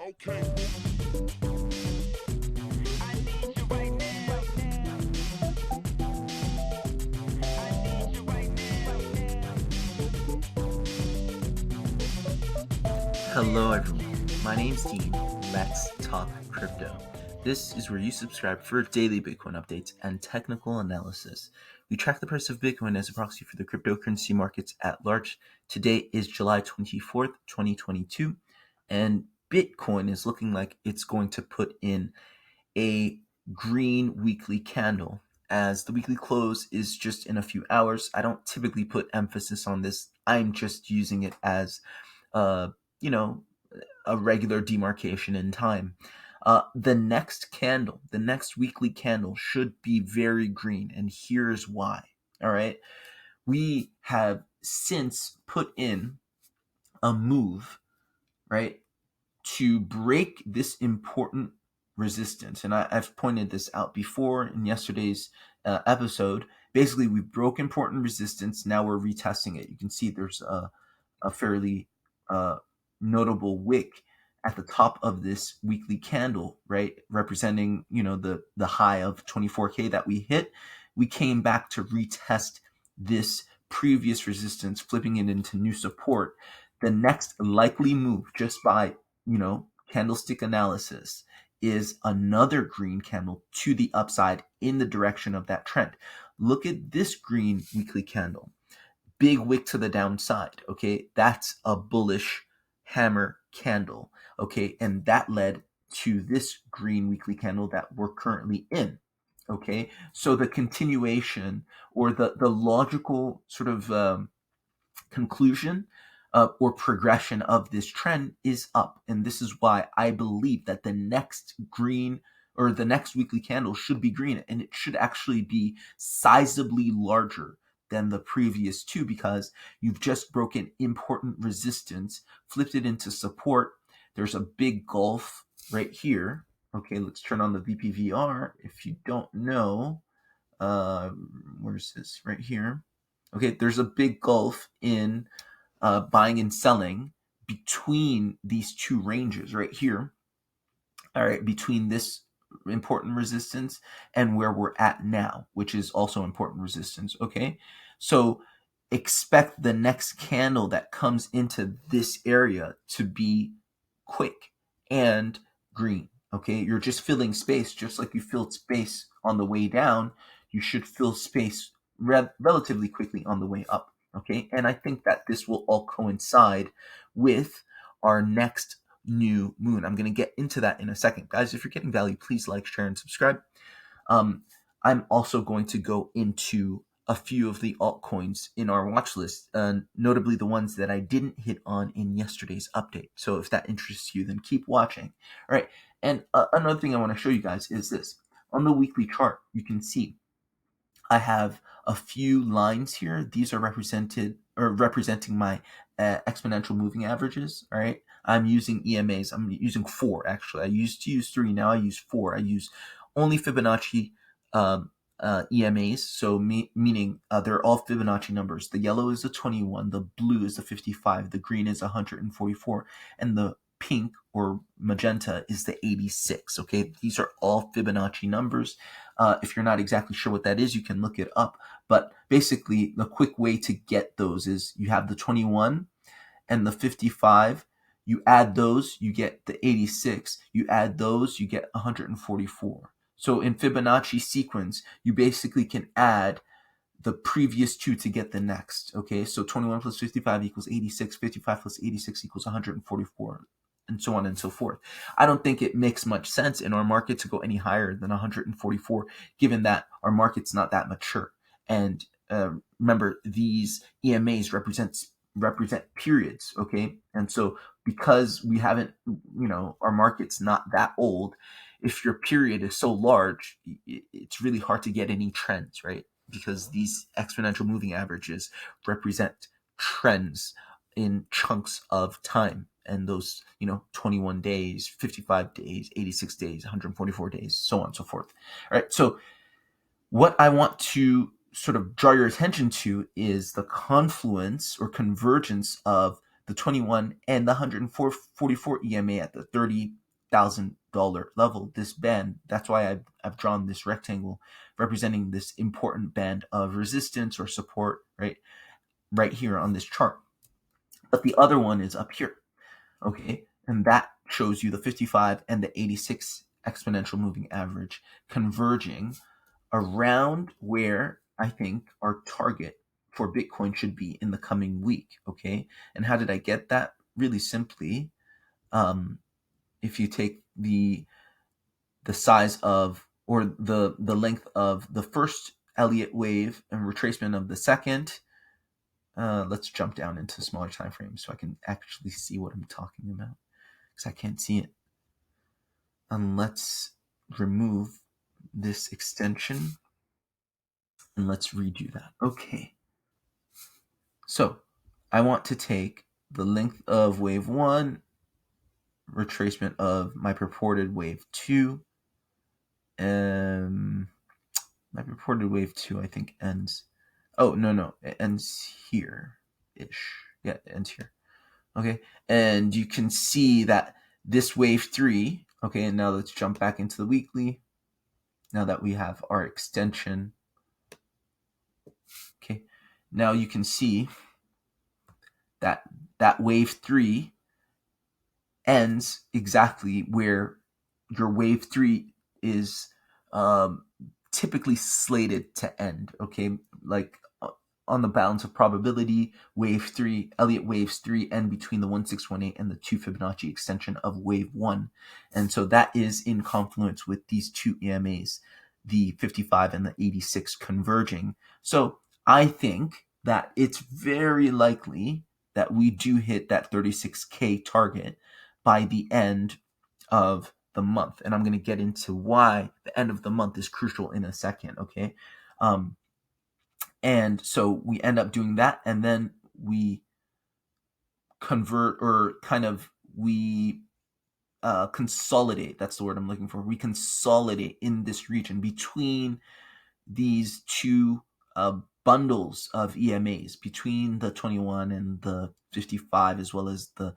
Okay. Hello, everyone. My name's Dean. Let's talk crypto. This is where you subscribe for daily Bitcoin updates and technical analysis. We track the price of Bitcoin as a proxy for the cryptocurrency markets at large. Today is July 24th, 2022, and Bitcoin is looking like it's going to put in a green weekly candle. As the weekly close is just in a few hours, I don't typically put emphasis on this. I'm just using it as uh, you know, a regular demarcation in time. The next weekly candle should be very green, and here's why. All right. We have since put in a move, right, to break this important resistance. And I've pointed this out before in yesterday's episode. Basically, we broke important resistance. Now we're retesting it. You can see there's a fairly uh, notable wick at the top of this weekly candle, right, representing the high of 24K that we hit. We came back to retest this previous resistance, flipping it into new support. The next likely move, just by candlestick analysis, is another green candle to the upside in the direction of that trend. Look at this green weekly candle. Big wick to the downside. Okay, that's a bullish hammer candle. Okay, and that led to this green weekly candle that we're currently in. Okay, so the continuation, or the logical sort of conclusion or progression of this trend is up. And this is why I believe that the next green, or the next weekly candle, should be green, and it should actually be sizably larger than the previous two, because you've just broken important resistance, flipped it into support. There's a big gulf right here. Okay, let's turn on the VPVR. If you don't know, where's this? Right here. Okay, there's a big gulf in buying and selling between these two ranges right here. All right, between this important resistance and where we're at now, which is also important resistance. Okay, so expect the next candle that comes into this area to be quick and green. Okay, you're just filling space, just like you filled space on the way down. You should fill space relatively quickly on the way up. Okay, and I think that this will all coincide with our next new moon. I'm going to get into that in a second. Guys, if you're getting value, please like, share, and subscribe. I'm also going to go into a few of the altcoins in our watch list, notably the ones that I didn't hit on in yesterday's update. So if that interests you, then keep watching. All right. And another thing I want to show you guys is this. On the weekly chart, you can see I have a few lines here. These are representing my exponential moving averages. All right. I'm using EMAs. I'm using 4, actually. I used to use 3. Now I use 4. I use only Fibonacci EMAs. So meaning they're all Fibonacci numbers. The yellow is the 21. The blue is the 55. The green is 144. And the pink or magenta is the 86. Okay. These are all Fibonacci numbers. If you're not exactly sure what that is, you can look it up. But basically, the quick way to get those is you have the 21 and the 55. You add those, you get the 86. You add those, you get 144. So in Fibonacci sequence, you basically can add the previous two to get the next. Okay, so 21 plus 55 equals 86. 55 plus 86 equals 144. And so on and so forth. I don't think it makes much sense in our market to go any higher than 144, given that our market's not that mature. And remember, these EMAs represent periods, okay? And so because we haven't, our market's not that old, if your period is so large, it's really hard to get any trends, right? Because these exponential moving averages represent trends in chunks of time, and those 21 days, 55 days, 86 days, 144 days, so on and so forth. All right, so what I want to sort of draw your attention to is the confluence or convergence of the 21 and the 144 EMA at the $30,000 level, this band. That's why I've drawn this rectangle representing this important band of resistance or support, right here on this chart. But the other one is up here, okay? And that shows you the 55 and the 86 exponential moving average converging around where I think our target for Bitcoin should be in the coming week, okay? And how did I get that? Really simply, if you take the size of, or the length of the first Elliott wave and retracement of the second, let's jump down into smaller time frames so I can actually see what I'm talking about, because I can't see it. And let's remove this extension and let's redo that. Okay. So I want to take the length of wave 1, retracement of my purported wave 2. My purported wave 2, I think, ends. Oh, no, it ends here-ish. Yeah, it ends here. Okay, and you can see that this wave 3, okay, and now let's jump back into the weekly. Now that we have our extension, okay, now you can see that wave 3 ends exactly where your wave 3 is typically slated to end, okay? Like on the balance of probability, wave 3, Elliott waves 3 end between the 1618 and the 2 Fibonacci extension of wave 1. And so that is in confluence with these two EMAs, the 55 and the 86 converging. So I think that it's very likely that we do hit that 36K target by the end of the month. And I'm going to get into why the end of the month is crucial in a second, okay? And so we end up doing that, and then we convert, or kind of we consolidate. That's the word I'm looking for. We consolidate in this region between these two bundles of EMAs, between the 21 and the 55, as well as the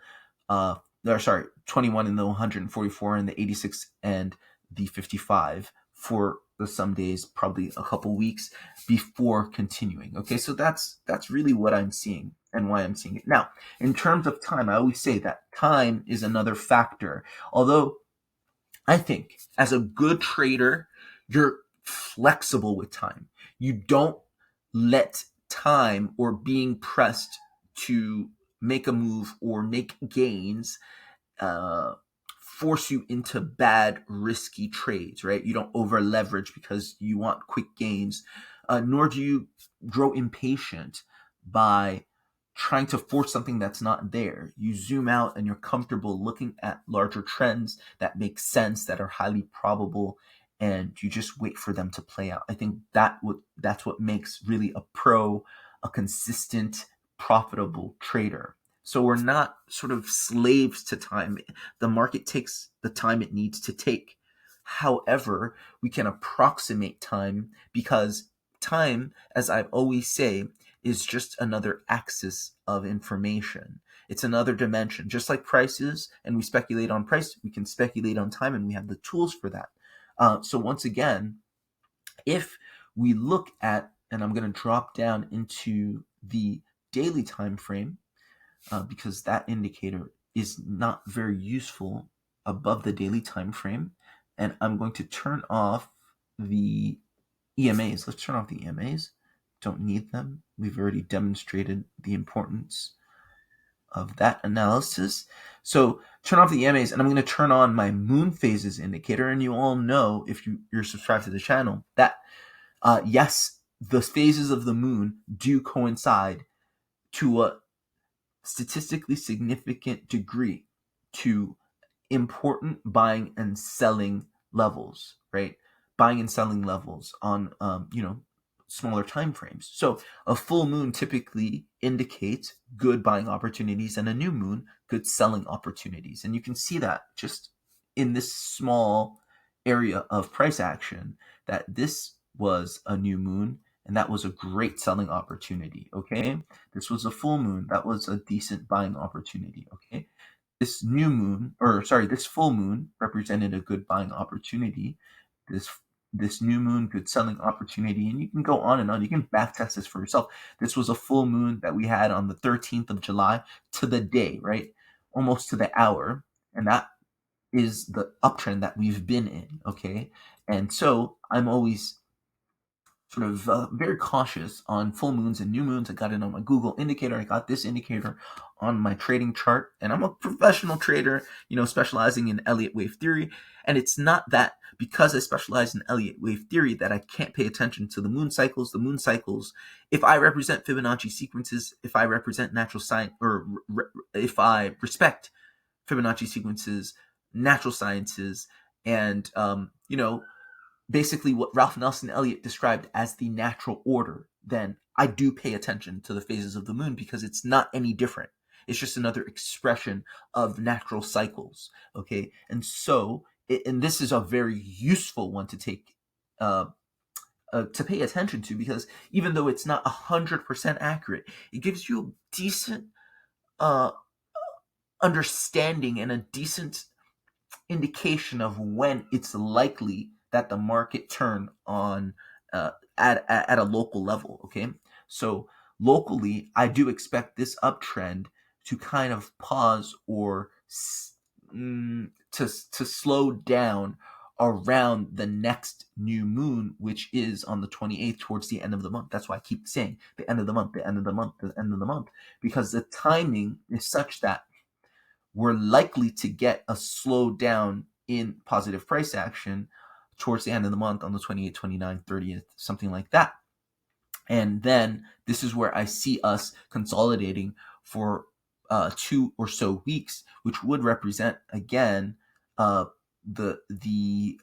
21 and the 144 and the 86 and the 55 for some days, probably a couple weeks before continuing. Okay, so that's really what I'm seeing and why I'm seeing it. Now, in terms of time, I always say that time is another factor. Although I think as a good trader, you're flexible with time. You don't let time or being pressed to make a move or make gains force you into bad, risky trades, right? You don't over leverage because you want quick gains, nor do you grow impatient by trying to force something that's not there. You zoom out and you're comfortable looking at larger trends that make sense, that are highly probable, and you just wait for them to play out. I think that's what makes really a pro, a consistent, profitable trader. So we're not sort of slaves to time. The market takes the time it needs to take. However, we can approximate time, because time, as I always say, is just another axis of information. It's another dimension. Just like prices, and we speculate on price, we can speculate on time, and we have the tools for that. So once again, if we look at, and I'm going to drop down into the daily time frame, because that indicator is not very useful above the daily time frame, and I'm going to turn off the EMAs. Let's turn off the EMAs. Don't need them. We've already demonstrated the importance of that analysis. So turn off the EMAs, and I'm going to turn on my moon phases indicator. And you all know, if you're subscribed to the channel, that yes, the phases of the moon do coincide to a statistically significant degree to important buying and selling levels, right? Buying and selling levels on smaller time frames. So a full moon typically indicates good buying opportunities, and a new moon good selling opportunities. And you can see that just in this small area of price action, that this was a new moon and that was a great selling opportunity. Okay, this was a full moon, that was a decent buying opportunity. Okay, this full moon represented a good buying opportunity. This this new moon, good selling opportunity, and you can go on and on. You can backtest this for yourself. This was a full moon that we had on the 13th of July to the day, right? Almost to the hour, and that is the uptrend that we've been in. Okay, and so I'm always sort of very cautious on full moons and new moons. I got it on my Google indicator. I got this indicator on my trading chart, and I'm a professional trader, specializing in Elliott wave theory. And it's not that because I specialize in Elliott wave theory that I can't pay attention to the moon cycles. The moon cycles, if I represent Fibonacci sequences, if I represent natural science, or if I respect Fibonacci sequences, natural sciences, and basically what Ralph Nelson Elliott described as the natural order, then I do pay attention to the phases of the moon because it's not any different. It's just another expression of natural cycles. Okay, and so and this is a very useful one to take to pay attention to, because even though it's not 100% accurate, it gives you a decent uh, understanding and a decent indication of when it's likely that the market turn on at a local level. Okay, so locally, I do expect this uptrend to kind of pause or to slow down around the next new moon, which is on the 28th, towards the end of the month. That's why I keep saying the end of the month, the end of the month, the end of the month, because the timing is such that we're likely to get a slowdown in positive price action towards the end of the month on the 28th, 29th, 30th, something like that. And then this is where I see us consolidating for 2 or so weeks, which would represent, again, the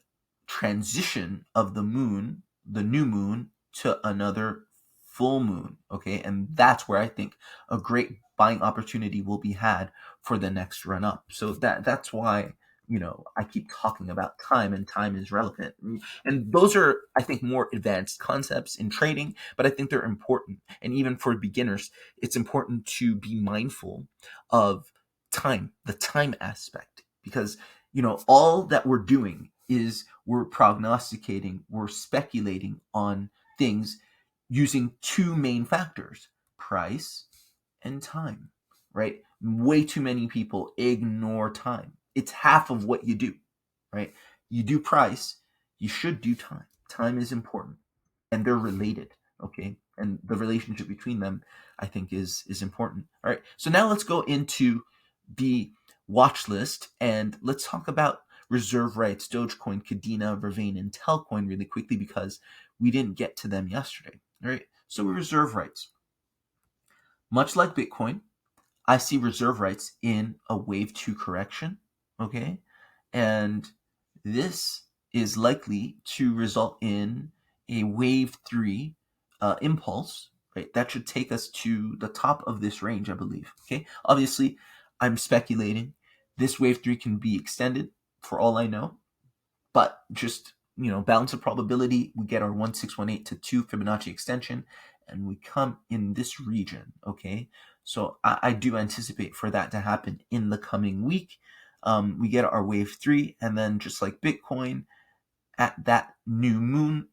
transition of the moon, the new moon, to another full moon. Okay, and that's where I think a great buying opportunity will be had for the next run up. So that's why I keep talking about time, and time is relevant. And those are, I think, more advanced concepts in trading, but I think they're important. And even for beginners, it's important to be mindful of time, the time aspect, because all that we're doing is we're prognosticating, we're speculating on things using two main factors: price and time, right? Way too many people ignore time. It's half of what you do, right? You do price, you should do time. Time is important, and they're related, okay? And the relationship between them, I think, is important. All right, so now let's go into the watch list, and let's talk about reserve rights, Dogecoin, Kadena, Vervain, and Telcoin really quickly, because we didn't get to them yesterday. All right, so reserve rights. Much like Bitcoin, I see reserve rights in a wave 2 correction, okay? And this is likely to result in a wave 3 impulse, right? That should take us to the top of this range, I believe, okay? Obviously, I'm speculating. This wave 3 can be extended for all I know, but just, balance of probability, we get our 1618 to 2 Fibonacci extension, and we come in this region, okay? So I do anticipate for that to happen in the coming week. We get our wave 3, and then just like Bitcoin, at that new moon,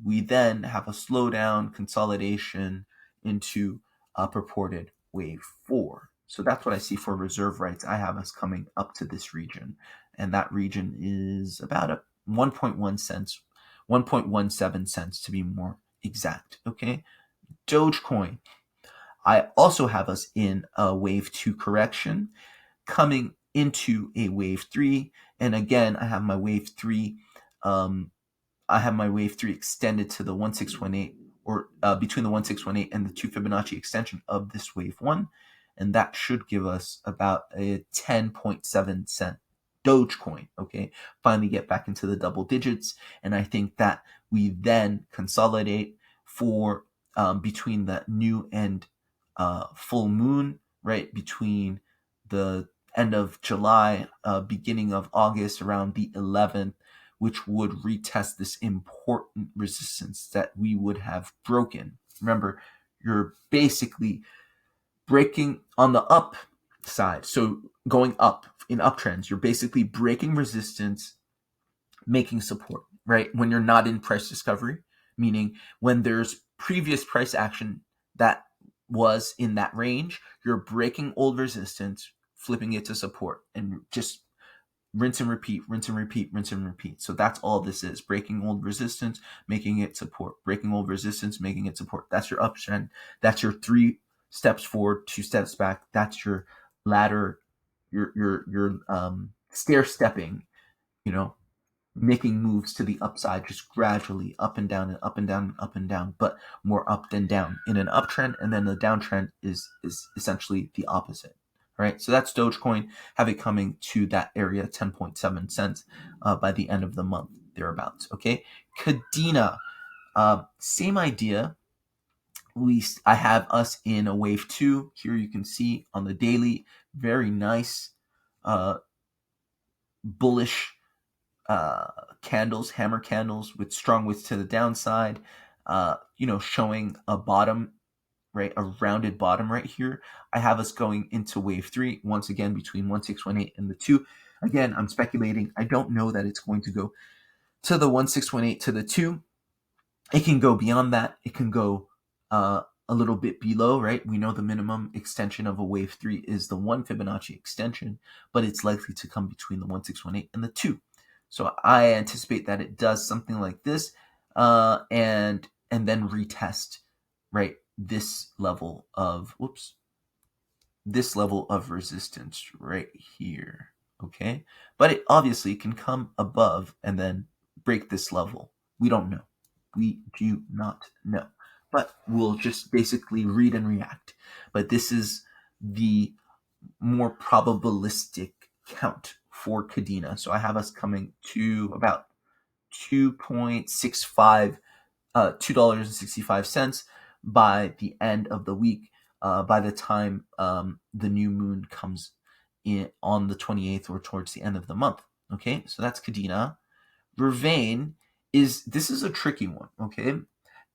we then have a slowdown, consolidation into a purported wave 4. So that's what I see for reserve rights. I have us coming up to this region, and that region is about a 1.1 cents, 1.17 cents to be more exact. Okay, Dogecoin, I also have us in a wave 2 correction, coming into a wave 3, and again I have my wave 3 extended to the 1618, or between the 1618 and the 2 Fibonacci extension of this wave 1, and that should give us about a 10.7 cent Dogecoin. Okay, finally get back into the double digits, and I think that we then consolidate for between the new and full moon, right, between the end of July, beginning of August, around the 11th. which would retest this important resistance that we would have broken. Remember, you're basically breaking on the up side. So going up in uptrends, you're basically breaking resistance, making support, right? When you're not in price discovery, meaning when there's previous price action that was in that range, you're breaking old resistance, flipping it to support, and just rinse and repeat, rinse and repeat, rinse and repeat. So that's all this is: breaking old resistance, making it support, breaking old resistance, making it support. That's your uptrend. That's your 3 steps forward, 2 steps back. That's your ladder, your stair stepping, you know, making moves to the upside, just gradually up and down and up and down and up and down, but more up than down in an uptrend. And then the downtrend is essentially the opposite. Right, so that's Dogecoin. Have it coming to that area, 10.7 cents by the end of the month, thereabouts. Okay, Kadena, same idea. I have us in a wave 2 here. You can see on the daily, very nice bullish candles, hammer candles with strong wicks to the downside, showing a bottom, right? A rounded bottom right here. I have us going into wave 3, once again, between 1618 and the 2. Again, I'm speculating. I don't know that it's going to go to the 1618 to the 2. It can go beyond that. It can go a little bit below, right? We know the minimum extension of a wave 3 is the 1 Fibonacci extension, but it's likely to come between the 1618 and the 2. So I anticipate that it does something like this, and then retest, right, this level of resistance right here. Okay, but it obviously can come above and then break this level. We don't know. We do not know. But we'll just basically read and react. But this is the more probabilistic count for Kadena. So I have us coming to about 2.65, $2.65 by the end of the week. By the time the new moon comes in on the 28th or towards the end of the month. Okay, so that's Kadena. Vervain this is a tricky one. Okay,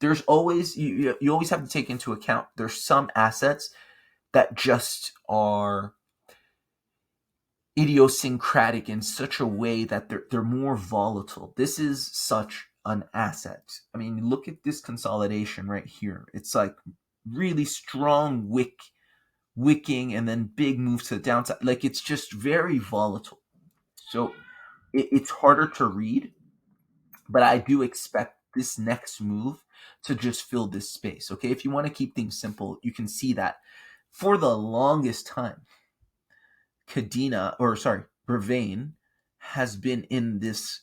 there's always you always have to take into account there's some assets that just are idiosyncratic in such a way that they're more volatile. This is such an asset. I mean, look at this consolidation right here. It's like really strong wicking and then big move to the downside. Like, it's just very volatile. So it's harder to read, but I do expect this next move to just fill this space. Okay, if you want to keep things simple, you can see that for the longest time, Vervain has been in this.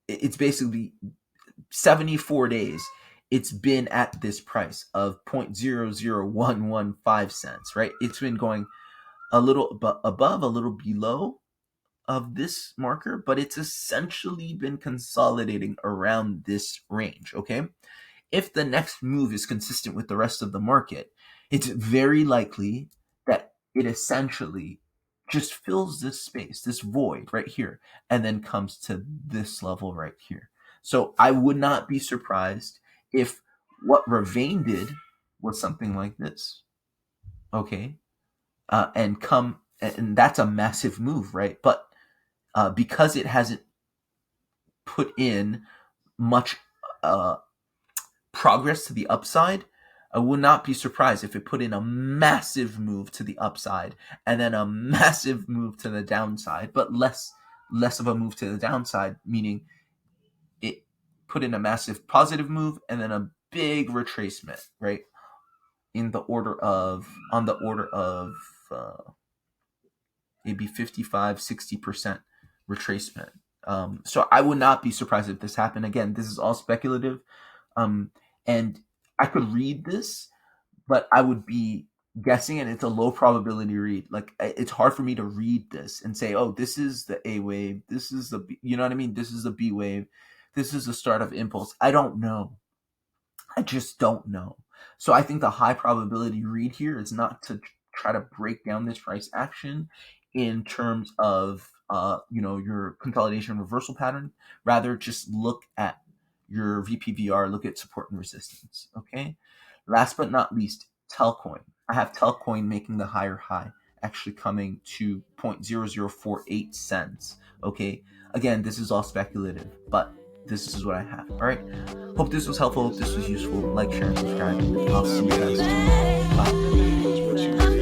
It's basically 74 days. It's been at this price of 0.00115 cents, right? It's been going a little above, a little below of this marker, but it's essentially been consolidating around this range, okay? If the next move is consistent with the rest of the market, it's very likely that it essentially just fills this space, this void right here, and then comes to this level right here. So I would not be surprised if what Vervain did was something like this, okay? And that's a massive move, right? But because it hasn't put in much progress to the upside, I would not be surprised if it put in a massive move to the upside and then a massive move to the downside, but less of a move to the downside, meaning it put in a massive positive move and then a big retracement, right? On the order of maybe 55-60% retracement. So I would not be surprised if this happened. Again, this is all speculative. And I could read this, but I would be guessing, and it's a low probability read. Like, it's hard for me to read this and say, oh, this is the A wave, this is the B, you know what I mean? This is the B wave, this is the start of impulse. I don't know. I just don't know. So I think the high probability read here is not to try to break down this price action in terms of your consolidation reversal pattern. Rather, just look at your VPVR, look at support and resistance. Okay. Last but not least, Telcoin. I have Telcoin making the higher high, actually coming to 0.0048 cents. Okay. Again, this is all speculative, but this is what I have. All right. Hope this was helpful. Hope this was useful. Like, share, and subscribe. I'll see you guys tomorrow. Bye.